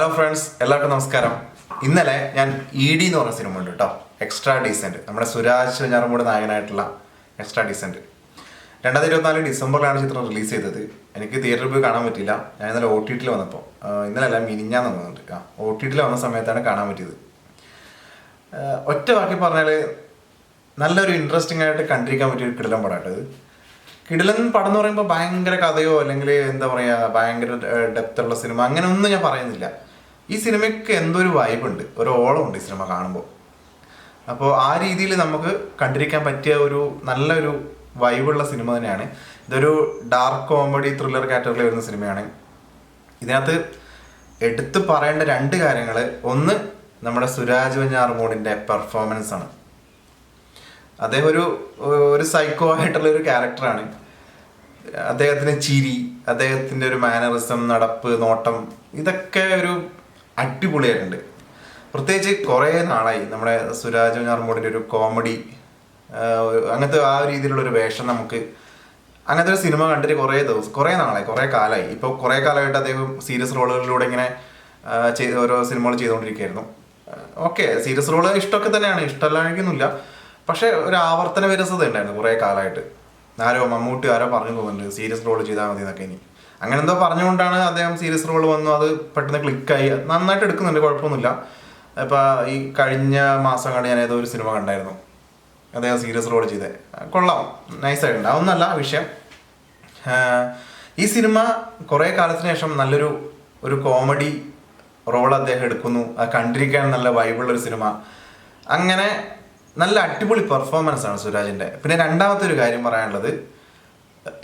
Hello friends, എല്ലാവർക്കും നമസ്കാരം. ഇന്നലെ ഞാൻ ED എന്ന് പറഞ്ഞ സിനിമ ഉണ്ട് കേട്ടോ, എക്സ്ട്രാ ഡീസൻറ്റ്. നമ്മുടെ സുരാജ് വെഞ്ഞാറമൂട് നായകനായിട്ടുള്ള എക്സ്ട്രാ ഡീസൻറ്റ് 2024 ഡിസംബറിലാണ് ചിത്രം റിലീസ് ചെയ്തത്. എനിക്ക് തിയേറ്ററിൽ പോയി കാണാൻ പറ്റിയില്ല. ഞാൻ ഇന്നലെ OTT വന്നപ്പോൾ, ഇന്നലെ മിനിഞ്ഞാന്ന് വന്നിട്ടുണ്ട്. OTT വന്ന സമയത്താണ് കാണാൻ പറ്റിയത്. ഒറ്റ വാക്കി പറഞ്ഞാൽ നല്ലൊരു ഇൻട്രസ്റ്റിംഗ് ആയിട്ട് കണ്ടിരിക്കാൻ പറ്റിയൊരു കിടിലൻ പടമായിട്ടത്. കിടിലൻ പടം എന്ന് പറയുമ്പോൾ ഭയങ്കര കഥയോ അല്ലെങ്കിൽ എന്താ പറയുക ഭയങ്കര ഡെപ്തുള്ള സിനിമ അങ്ങനെയൊന്നും ഞാൻ പറയുന്നില്ല. ഈ സിനിമയ്ക്ക് എന്തോ ഒരു വൈബുണ്ട്, ഒരു ഓളമുണ്ട് ഈ സിനിമ കാണുമ്പോൾ. അപ്പോൾ ആ രീതിയിൽ നമുക്ക് കണ്ടിരിക്കാൻ പറ്റിയ ഒരു നല്ലൊരു വൈബുള്ള സിനിമ തന്നെയാണ്. ഇതൊരു ഡാർക്ക് കോമഡി ത്രില്ലർ കാറ്റഗറിയിൽ വരുന്ന സിനിമയാണ്. ഇതിനകത്ത് എടുത്തു പറയേണ്ട രണ്ട് കാര്യങ്ങൾ, ഒന്ന് നമ്മുടെ സുരാജ് വെഞ്ഞാറമൂടിൻ്റെ പെർഫോമൻസ് ആണ്. അദ്ദേഹം ഒരു സൈക്കോ ആയിട്ടുള്ള ഒരു ക്യാരക്ടറാണ്. അദ്ദേഹത്തിന് ചിരി, അദ്ദേഹത്തിൻ്റെ ഒരു മാനറിസം, നടപ്പ്, നോട്ടം, ഇതൊക്കെ ഒരു അടിപൊളിയായിട്ടുണ്ട്. പ്രത്യേകിച്ച് കുറേ നാളായി നമ്മുടെ സുരാജ് വെഞ്ഞാറമൂടിൻ്റെ ഒരു കോമഡി അങ്ങനത്തെ ആ രീതിയിലുള്ളൊരു വേഷം നമുക്ക് അങ്ങനത്തെ ഒരു സിനിമ കണ്ടിട്ട് കുറേ നാളായി, കുറേ കാലമായി. ഇപ്പോൾ കുറേ കാലമായിട്ട് അദ്ദേഹം സീരിയസ് റോളുകളിലൂടെ ഇങ്ങനെ ഓരോ സിനിമകൾ ചെയ്തുകൊണ്ടിരിക്കുകയായിരുന്നു. ഓക്കെ, സീരിയസ് റോള് ഇഷ്ടമൊക്കെ തന്നെയാണ്, ഇഷ്ടമല്ലായിരിക്കുന്നില്ല. പക്ഷേ ഒരു ആവർത്തന വിരസത ഉണ്ടായിരുന്നു കുറേ കാലമായിട്ട്. മമ്മൂട്ടി പറഞ്ഞു പോകുന്നുണ്ട് സീരിയസ് റോൾ ചെയ്താൽ മതി എന്നൊക്കെ. ഇനി അങ്ങനെ എന്തോ പറഞ്ഞുകൊണ്ടാണ് അദ്ദേഹം സീരിയസ് റോൾ വന്നു, അത് പെട്ടെന്ന് ക്ലിക്കായി, നന്നായിട്ട് എടുക്കുന്നുണ്ട്, കുഴപ്പമൊന്നുമില്ല. ഇപ്പോൾ ഈ കഴിഞ്ഞ മാസം കണ്ട് ഞാൻ ഏതോ ഒരു സിനിമ കണ്ടായിരുന്നു, അദ്ദേഹം സീരിയസ് റോൾ ചെയ്തേ, കൊള്ളാം, നൈസായിട്ടുണ്ട്. അതൊന്നല്ല വിഷയം. ഈ സിനിമ കുറേ കാലത്തിന് ശേഷം നല്ലൊരു കോമഡി റോൾ അദ്ദേഹം എടുക്കുന്നു. അത് കണ്ടിരിക്കാൻ നല്ല വൈബുള്ളൊരു സിനിമ. അങ്ങനെ നല്ല അടിപൊളി പെർഫോമൻസ് ആണ് സുരാജിൻ്റെ. പിന്നെ രണ്ടാമത്തെ ഒരു കാര്യം പറയാനുള്ളത്,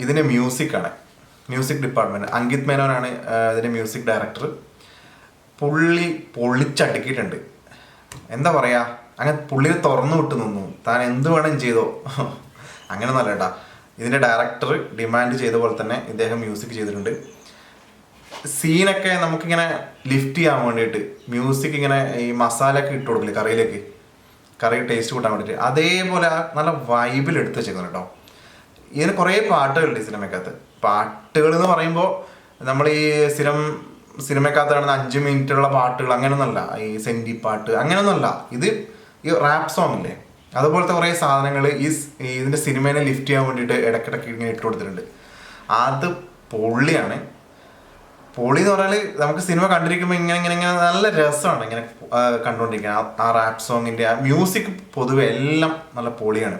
ഇതിൻ്റെ മ്യൂസിക്കാണ്. മ്യൂസിക് ഡിപ്പാർട്ട്മെൻറ്റ് അങ്കിത് മേനോനാണ് ഇതിൻ്റെ മ്യൂസിക് ഡയറക്ടർ. പുള്ളി പൊള്ളിച്ചടുക്കിയിട്ടുണ്ട്. എന്താ പറയുക, അങ്ങനെ പുള്ളിയെ തുറന്നു വിട്ട് നിന്നു, താൻ എന്ത് വേണം ചെയ്തോ അങ്ങനെ നല്ല കേട്ടാ. ഇതിൻ്റെ ഡയറക്ടർ ഡിമാൻഡ് ചെയ്ത പോലെ തന്നെ ഇദ്ദേഹം മ്യൂസിക് ചെയ്തിട്ടുണ്ട്. സീനൊക്കെ നമുക്കിങ്ങനെ ലിഫ്റ്റ് ചെയ്യാൻ വേണ്ടിയിട്ട് മ്യൂസിക് ഇങ്ങനെ ഈ മസാല ഒക്കെ ഇട്ട് കൊടുക്കില്ലേ കറിയിലേക്ക്, കറി ടേസ്റ്റ് കൂട്ടാൻ വേണ്ടിയിട്ട്, അതേപോലെ നല്ല വൈബിൽ എടുത്ത് വെച്ചേക്കുന്നു കേട്ടോ. ഇതിന് കുറേ പാട്ടുകളുണ്ട് ഈ സിനിമയ്ക്കകത്ത്. പാട്ടുകൾ എന്ന് പറയുമ്പോൾ നമ്മൾ ഈ സിനിമയ്ക്കകത്ത് കാണുന്ന 5 മിനിറ്റുള്ള പാട്ടുകൾ അങ്ങനെയൊന്നുമല്ല, ഈ സെൻറ്റി പാട്ട് അങ്ങനെയൊന്നുമല്ല. ഇത് ഈ റാപ്പ് സോങ് ഇല്ലേ, അതുപോലത്തെ കുറേ സാധനങ്ങൾ ഇതിൻ്റെ സിനിമേനെ ലിഫ്റ്റ് ചെയ്യാൻ വേണ്ടിയിട്ട് ഇടയ്ക്കിടയ്ക്ക് ഇങ്ങനെ ഇട്ട് കൊടുത്തിട്ടുണ്ട്. അത് പൊള്ളിയാണ്. പൊളി എന്ന് പറഞ്ഞാൽ നമുക്ക് സിനിമ കണ്ടിരിക്കുമ്പോൾ ഇങ്ങനെ നല്ല രസമാണ് ഇങ്ങനെ കണ്ടുകൊണ്ടിരിക്കുക. ആ റാപ്പ് സോങ്ങിൻ്റെ ആ മ്യൂസിക് പൊതുവെ എല്ലാം നല്ല പൊളിയാണ്.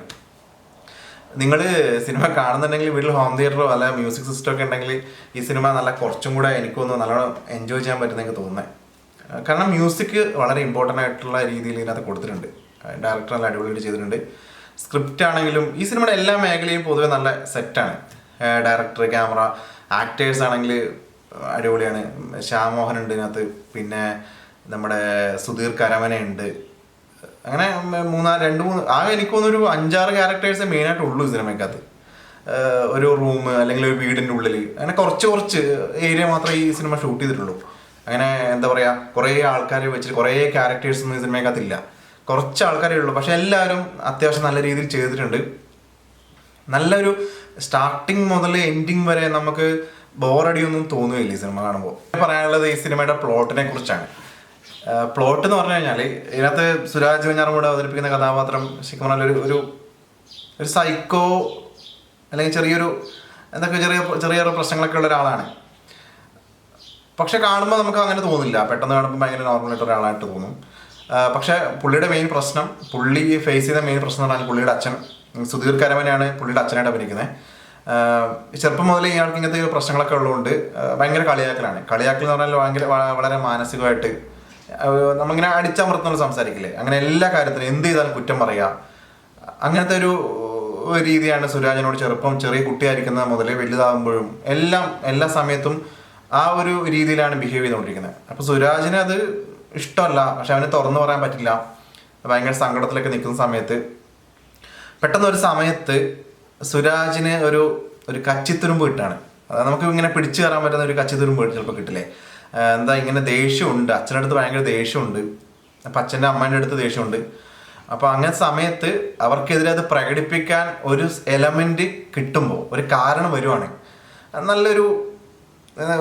നിങ്ങൾ സിനിമ കാണുന്നുണ്ടെങ്കിൽ വീട്ടിൽ ഹോം തിയേറ്ററോ അല്ല മ്യൂസിക് സിസ്റ്റം ഒക്കെ ഉണ്ടെങ്കിൽ ഈ സിനിമ നല്ല കുറച്ചും കൂടെ എനിക്കൊന്ന് നല്ലോണം എൻജോയ് ചെയ്യാൻ പറ്റുന്ന എനിക്ക് തോന്നുന്നത്. കാരണം മ്യൂസിക് വളരെ ഇമ്പോർട്ടൻ്റ് ആയിട്ടുള്ള രീതിയിൽ ഇതിനകത്ത് കൊടുത്തിട്ടുണ്ട്. ഡയറക്ടർ നല്ല അടിപൊളിയായിട്ട് ചെയ്തിട്ടുണ്ട്. സ്ക്രിപ്റ്റ് ആണെങ്കിലും ഈ സിനിമയുടെ എല്ലാ മേഖലയും പൊതുവെ നല്ല സെറ്റാണ്. ഡയറക്ടർ, ക്യാമറ, ആക്ടേഴ്സ് ആണെങ്കിൽ അടിപൊളിയാണ്. ശ്യാമോഹൻ ഉണ്ട് ഇതിനകത്ത്, പിന്നെ നമ്മുടെ സുധീർ കരമനയുണ്ട്. അങ്ങനെ 3 ആകെ എനിക്ക് തോന്നുന്നൊരു 5-6 ക്യാരക്ടേഴ്സേ മെയിനായിട്ട് ഉള്ളൂ ഈ സിനിമയ്ക്കകത്ത്. ഒരു റൂം അല്ലെങ്കിൽ ഒരു വീടിൻ്റെ ഉള്ളിൽ അങ്ങനെ കുറച്ച് ഏരിയ മാത്രമേ ഈ സിനിമ ഷൂട്ട് ചെയ്തിട്ടുള്ളൂ. അങ്ങനെ എന്താ പറയുക, കുറേ ആൾക്കാരെ വെച്ചിട്ട് കുറേ ക്യാരക്ടേഴ്സൊന്നും ഈ സിനിമയ്ക്കകത്തില്ല, കുറച്ച് ആൾക്കാരേ ഉള്ളൂ. പക്ഷെ എല്ലാവരും അത്യാവശ്യം നല്ല രീതിയിൽ ചെയ്തിട്ടുണ്ട്. നല്ലൊരു സ്റ്റാർട്ടിങ് മുതൽ എൻഡിങ് വരെ നമുക്ക് ബോറടിയൊന്നും തോന്നുകയില്ല ഈ സിനിമ കാണുമ്പോൾ. പറയാനുള്ളത് ഈ സിനിമയുടെ പ്ലോട്ടിനെ കുറിച്ചാണ്. പ്ലോട്ട് എന്ന് പറഞ്ഞു കഴിഞ്ഞാൽ ഇതിനകത്ത് സുരാജ് വെഞ്ഞാറമൂട് അവതരിപ്പിക്കുന്ന കഥാപാത്രം ശരിക്കും പറഞ്ഞാൽ ഒരു സൈക്കോ അല്ലെങ്കിൽ ചെറിയ പ്രശ്നങ്ങളൊക്കെ ഉള്ള ഒരാളാണ്. പക്ഷെ കാണുമ്പോൾ നമുക്ക് അങ്ങനെ തോന്നില്ല, പെട്ടെന്ന് കാണുമ്പോൾ ഭയങ്കര നോർമലായിട്ട് ഒരാളായിട്ട് തോന്നും. പക്ഷേ പുള്ളിയുടെ പുള്ളി ഫേസ് ചെയ്ത മെയിൻ പ്രശ്നം എന്ന് പറഞ്ഞാൽ പുള്ളിയുടെ അച്ഛൻ സുധീർ കരമനയാണ് പുള്ളിയുടെ അച്ഛനായിട്ട് അഭിനയിക്കുന്നത്. ചെറുപ്പം മുതലേ ഇയാൾക്ക് ഇങ്ങനത്തെ പ്രശ്നങ്ങളൊക്കെ ഉള്ളതുകൊണ്ട് ഭയങ്കര കളിയാക്കൽ എന്ന് പറഞ്ഞാൽ വളരെ മാനസികമായിട്ട് നമ്മളിങ്ങനെ അടിച്ചമർത്തുന്ന സംസാരിക്കില്ലേ, അങ്ങനെ എല്ലാ കാര്യത്തിലും എന്ത് ചെയ്താലും കുറ്റം പറയുക, അങ്ങനത്തെ ഒരു രീതിയാണ് സുരാജിനോട് ചെറിയ കുട്ടിയായിരിക്കുന്നത് മുതലേ വലുതാകുമ്പോഴും എല്ലാ സമയത്തും ആ ഒരു രീതിയിലാണ് ബിഹേവ് ചെയ്തുകൊണ്ടിരിക്കുന്നത്. അപ്പോൾ സുരാജിന് അത് ഇഷ്ടമല്ല, പക്ഷെ അവന് തുറന്നു പറയാൻ പറ്റില്ല. ഭയങ്കര സങ്കടത്തിലൊക്കെ നിൽക്കുന്ന സമയത്ത് പെട്ടെന്ന് ഒരു സമയത്ത് സുരാജിന് ഒരു കച്ചിത്തുരുമ്പ് കിട്ടാണ്. അതായത് നമുക്ക് ഇങ്ങനെ പിടിച്ചു കയറാൻ പറ്റുന്ന ഒരു കച്ചിത്തുരുമ്പ് ചിലപ്പോൾ കിട്ടില്ലേ. എന്താ ഇങ്ങനെ ദേഷ്യമുണ്ട്, അച്ഛനടുത്ത് ഭയങ്കര ദേഷ്യമുണ്ട്, അപ്പം അച്ഛൻ്റെ അമ്മേൻ്റെ അടുത്ത് ദേഷ്യമുണ്ട്. അപ്പോൾ അങ്ങനെ സമയത്ത് അവർക്കെതിരെ അത് പ്രകടിപ്പിക്കാൻ ഒരു എലമെൻറ്റ് കിട്ടുമ്പോൾ, ഒരു കാരണം വരുവാണ്, നല്ലൊരു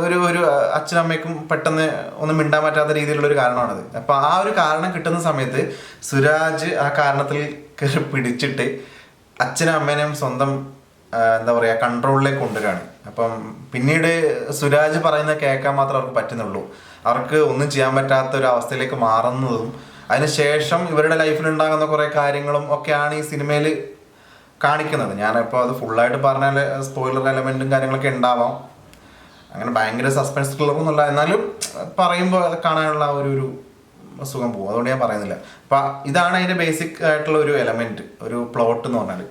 ഒരു ഒരു അച്ഛനമ്മയ്ക്കും പെട്ടെന്ന് ഒന്നും മിണ്ടാൻ പറ്റാത്ത രീതിയിലുള്ളൊരു കാരണമാണത്. അപ്പോൾ ആ ഒരു കാരണം കിട്ടുന്ന സമയത്ത് സുരാജ് ആ കാരണത്തിൽ കയറി പിടിച്ചിട്ട് അച്ഛനും അമ്മേനെയും സ്വന്തം എന്താ പറയുക കൺട്രോളിലേക്ക് കൊണ്ടുവരികയാണ്. അപ്പം പിന്നീട് സുരാജ് പറയുന്നത് കേൾക്കാൻ മാത്രമേ അവർക്ക് പറ്റുന്നുള്ളൂ. അവർക്ക് ഒന്നും ചെയ്യാൻ പറ്റാത്ത ഒരു അവസ്ഥയിലേക്ക് മാറുന്നതും അതിനുശേഷം ഇവരുടെ ലൈഫിൽ ഉണ്ടാകുന്ന കുറേ കാര്യങ്ങളും ഒക്കെയാണ് ഈ സിനിമയിൽ കാണിക്കുന്നത്. ഞാനിപ്പോൾ അത് ഫുള്ളായിട്ട് പറഞ്ഞാൽ സ്പോയിലർ എലമെൻറ്റും കാര്യങ്ങളൊക്കെ ഉണ്ടാവാം. അങ്ങനെ ഭയങ്കര സസ്പെൻസ് ത്രില്ലറൊന്നുമില്ല, എന്നാലും പറയുമ്പോൾ കാണാനുള്ള ഒരു സുഖം പോകും. അതുകൊണ്ട് ഞാൻ പറയുന്നില്ല. അപ്പം ഇതാണ് അതിൻ്റെ ബേസിക് ആയിട്ടുള്ള ഒരു എലമെൻറ്റ്, ഒരു പ്ലോട്ട് എന്ന് പറഞ്ഞാൽ.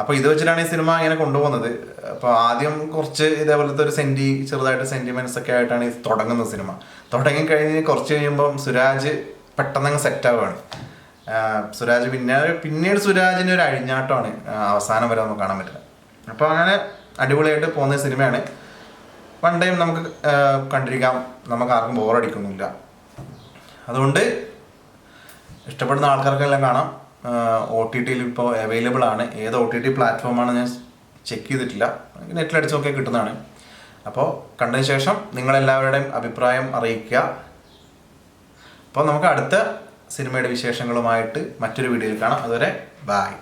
അപ്പോൾ ഇത് വെച്ചിട്ടാണ് ഈ സിനിമ ഇങ്ങനെ കൊണ്ടുപോകുന്നത്. അപ്പോൾ ആദ്യം കുറച്ച് ഇതേപോലത്തെ ഒരു ചെറുതായിട്ട് സെൻറ്റിമെൻറ്റ്സ് ഒക്കെ ആയിട്ടാണ് ഈ തുടങ്ങുന്നത് സിനിമ. തുടങ്ങിക്കഴിഞ്ഞ് കുറച്ച് കഴിയുമ്പം സുരാജ് പെട്ടെന്നങ്ങ് സെറ്റ് ആവുകയാണ്. സുരാജ് പിന്നീട് സുരാജിൻ്റെ ഒരു അഴിഞ്ഞാട്ടമാണ് അവസാനം വരെ നമുക്ക് കാണാൻ പറ്റുന്നത്. അപ്പോൾ അങ്ങനെ അടിപൊളിയായിട്ട് പോകുന്ന സിനിമയാണ്. വൺ ടൈം നമുക്ക് കണ്ടിരിക്കാം, നമുക്ക് ആർക്കും ബോറടിക്കുന്നില്ല. അതുകൊണ്ട് ഇഷ്ടപ്പെടുന്ന ആൾക്കാർക്കെല്ലാം കാണാം. OTTയിൽ ഇപ്പോൾ അവൈലബിൾ ആണ്. ഏത് OTT പ്ലാറ്റ്ഫോമാണ് ഞാൻ ചെക്ക് ചെയ്തിട്ടില്ല, നെറ്റിലടിച്ച് നോക്കിയാൽ കിട്ടുന്നതാണ്. അപ്പോൾ കണ്ടതിന് ശേഷം നിങ്ങളെല്ലാവരുടെയും അഭിപ്രായം അറിയിക്കുക. അപ്പോൾ നമുക്ക് അടുത്ത സിനിമയുടെ വിശേഷങ്ങളുമായിട്ട് മറ്റൊരു വീഡിയോയിൽ കാണാം. അതുവരെ ബൈ.